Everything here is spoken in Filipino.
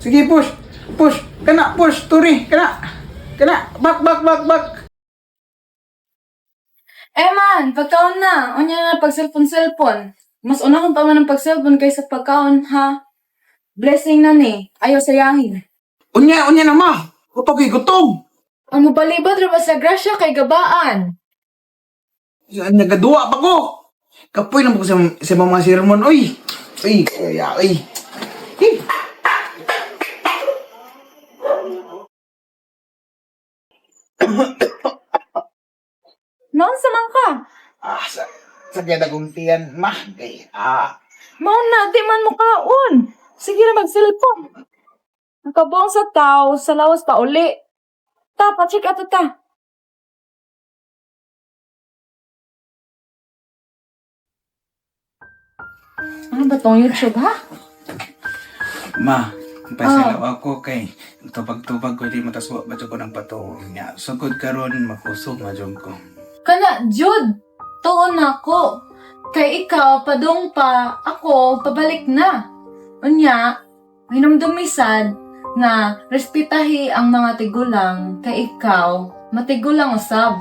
Sige, push. Push. Kana, push. Turi. Kana. Kana. Bak. Man, pagkaon na. Unya na pag-cellphone. Mas una kong pa man ng pag-cellphone kaysa pagkaon, ha? Blessing na ni. Ayaw sayahin. Unya na ma. Gutom. Ang mubalibad ra ba sa grasya kay gabaan? Nagaduwa pa ko. Kapoy na mo ko sa mga sermon. Uy. Kaya. Eh. Noon sa man ka? Sa gada kong tiyan, ma. Mao na, di man mo kaon. Sige na mag-cellphone. Nakabong sa tao, sa lawas pa uli. Ta, pa-check out ta. Ano ba tong YouTube, ha? Ma, pasalaw ako kay tubag-tubag ko di mataswa ba ko ng pato niya. Sugod karon makusog majong ko. Kana, Jude, tuon ako. Kay ikaw, padong pa, ako, pabalik na. Unya, hinumdumisad na respetahi ang mga tigulang, kay ikaw, matigulang usab.